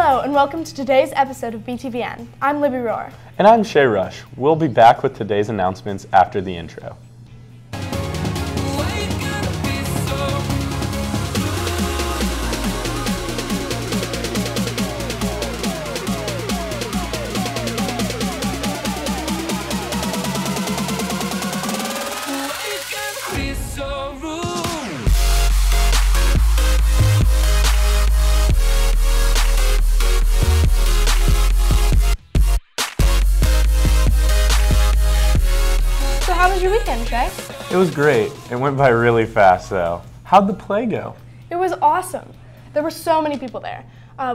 Hello and welcome to today's episode of BTVN. I'm Libby Rohr. And I'm Shay Rush. We'll be back with today's announcements after the intro. How was your weekend, Shay? It was great. It went by really fast, though. How'd the play go? It was awesome. There were so many people there.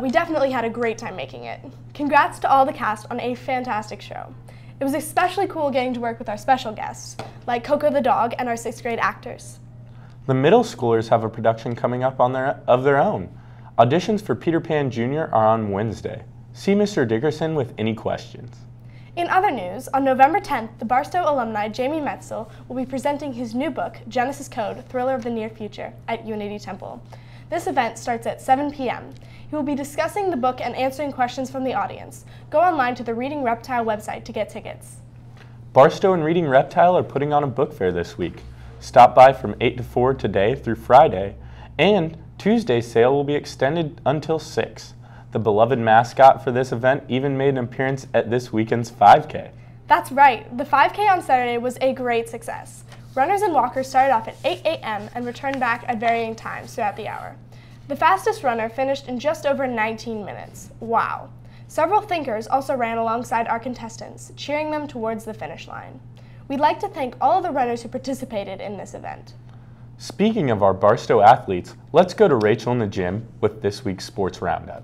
We definitely had a great time making it. Congrats to all the cast on a fantastic show. It was especially cool getting to work with our special guests, like Coco the dog and our 6th grade actors. The middle schoolers have a production coming up of their own. Auditions for Peter Pan Jr. are on Wednesday. See Mr. Dickerson with any questions. In other news, on November 10th, the Barstow alumni Jamie Metzel will be presenting his new book, Genesis Code, Thriller of the Near Future, at Unity Temple. This event starts at 7 p.m. He will be discussing the book and answering questions from the audience. Go online to the Reading Reptile website to get tickets. Barstow and Reading Reptile are putting on a book fair this week. Stop by from 8 to 4 today through Friday, and Tuesday's sale will be extended until 6. The beloved mascot for this event even made an appearance at this weekend's 5K. That's right. The 5K on Saturday was a great success. Runners and walkers started off at 8 a.m. and returned back at varying times throughout the hour. The fastest runner finished in just over 19 minutes. Wow. Several thinkers also ran alongside our contestants, cheering them towards the finish line. We'd like to thank all of the runners who participated in this event. Speaking of our Barstow athletes, let's go to Rachel in the gym with this week's sports roundup.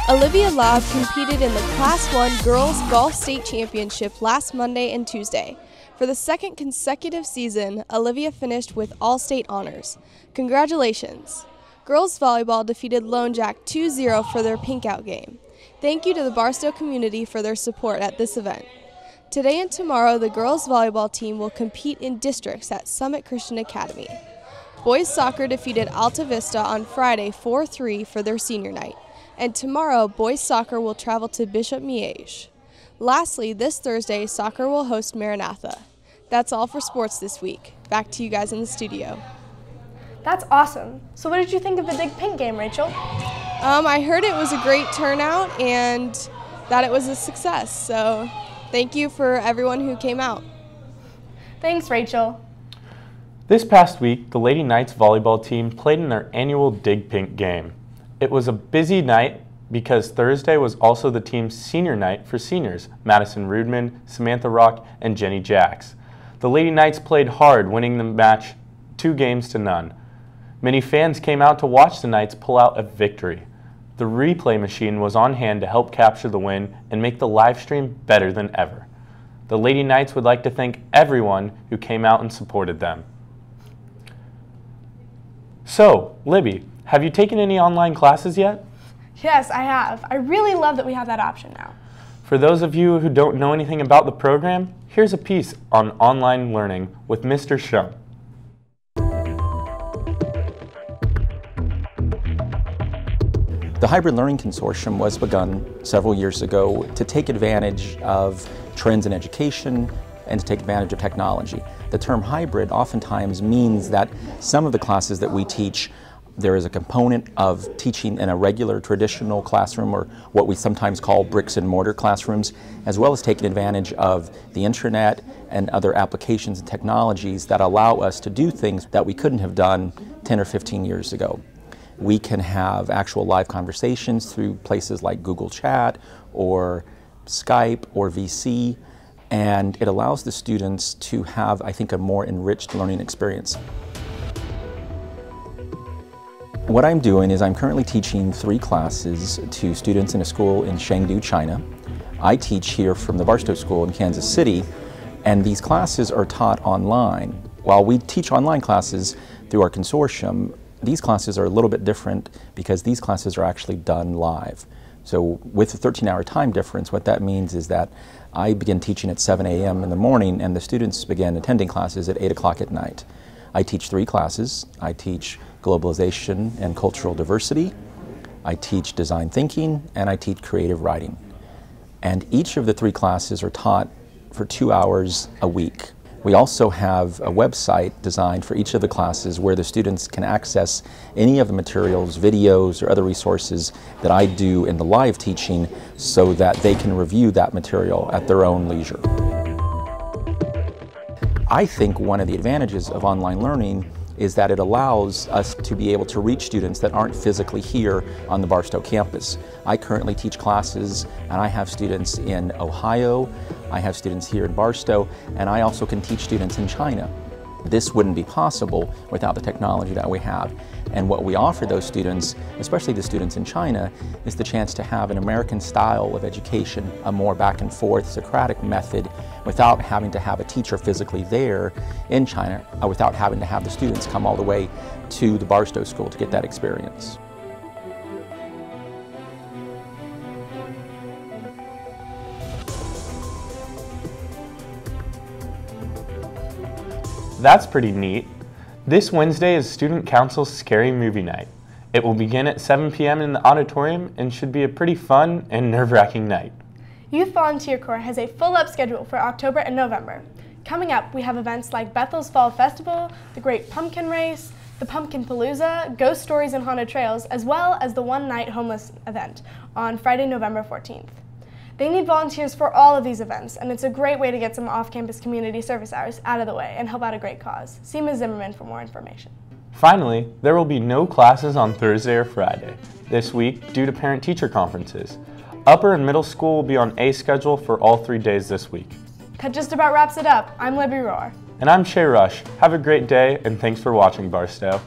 Olivia Lobb competed in the Class 1 Girls Golf State Championship last Monday and Tuesday. For the second consecutive season, Olivia finished with all-state honors. Congratulations! Girls volleyball defeated Lone Jack 2-0 for their pink-out game. Thank you to the Barstow community for their support at this event. Today and tomorrow, the girls volleyball team will compete in districts at Summit Christian Academy. Boys soccer defeated Alta Vista on Friday 4-3 for their senior night. And tomorrow, boys soccer will travel to Bishop Miege. Lastly, this Thursday, soccer will host Maranatha. That's all for sports this week. Back to you guys in the studio. That's awesome. So what did you think of the Dig Pink game, Rachel? I heard it was a great turnout and that it was a success. So thank you for everyone who came out. Thanks, Rachel. This past week, the Lady Knights volleyball team played in their annual Dig Pink game. It was a busy night because Thursday was also the team's senior night for seniors, Madison Rudman, Samantha Rock, and Jenny Jacks. The Lady Knights played hard, winning the match 2-0. Many fans came out to watch the Knights pull out a victory. The replay machine was on hand to help capture the win and make the live stream better than ever. The Lady Knights would like to thank everyone who came out and supported them. So, Libby, have you taken any online classes yet? Yes, I have. I really love that we have that option now. For those of you who don't know anything about the program, here's a piece on online learning with Mr. Shum. The Hybrid Learning Consortium was begun several years ago to take advantage of trends in education and to take advantage of technology. The term hybrid oftentimes means that some of the classes that we teach, there is a component of teaching in a regular traditional classroom, or what we sometimes call bricks and mortar classrooms, as well as taking advantage of the internet and other applications and technologies that allow us to do things that we couldn't have done 10 or 15 years ago. We can have actual live conversations through places like Google Chat or Skype or VC, and it allows the students to have, I think, a more enriched learning experience. What I'm doing is I'm currently teaching 3 classes to students in a school in Chengdu, China. I teach here from the Barstow School in Kansas City, and these classes are taught online. While we teach online classes through our consortium, these classes are a little bit different because these classes are actually done live. So with the 13-hour time difference, what that means is that I begin teaching at 7 a.m. in the morning and the students begin attending classes at 8 o'clock at night. I teach 3 classes. I teach globalization and cultural diversity, I teach design thinking, and I teach creative writing. And each of the 3 classes are taught for 2 hours a week. We also have a website designed for each of the classes where the students can access any of the materials, videos, or other resources that I do in the live teaching so that they can review that material at their own leisure. I think one of the advantages of online learning is that it allows us to be able to reach students that aren't physically here on the Barstow campus. I currently teach classes and I have students in Ohio, I have students here in Barstow, and I also can teach students in China. This wouldn't be possible without the technology that we have. And what we offer those students, especially the students in China, is the chance to have an American style of education, a more back and forth Socratic method, without having to have a teacher physically there in China, without having to have the students come all the way to the Barstow School to get that experience. That's pretty neat. This Wednesday is Student Council's Scary Movie Night. It will begin at 7 p.m. in the auditorium and should be a pretty fun and nerve-wracking night. Youth Volunteer Corps has a full-up schedule for October and November. Coming up, we have events like Bethel's Fall Festival, the Great Pumpkin Race, the Pumpkin Palooza, Ghost Stories and Haunted Trails, as well as the one-night homeless event on Friday, November 14th. They need volunteers for all of these events, and it's a great way to get some off-campus community service hours out of the way and help out a great cause. See Ms. Zimmerman for more information. Finally, there will be no classes on Thursday or Friday this week due to parent-teacher conferences. Upper and middle school will be on A schedule for all 3 days this week. That just about wraps it up. I'm Libby Rohr. And I'm Shay Rush. Have a great day, and thanks for watching, Barstow.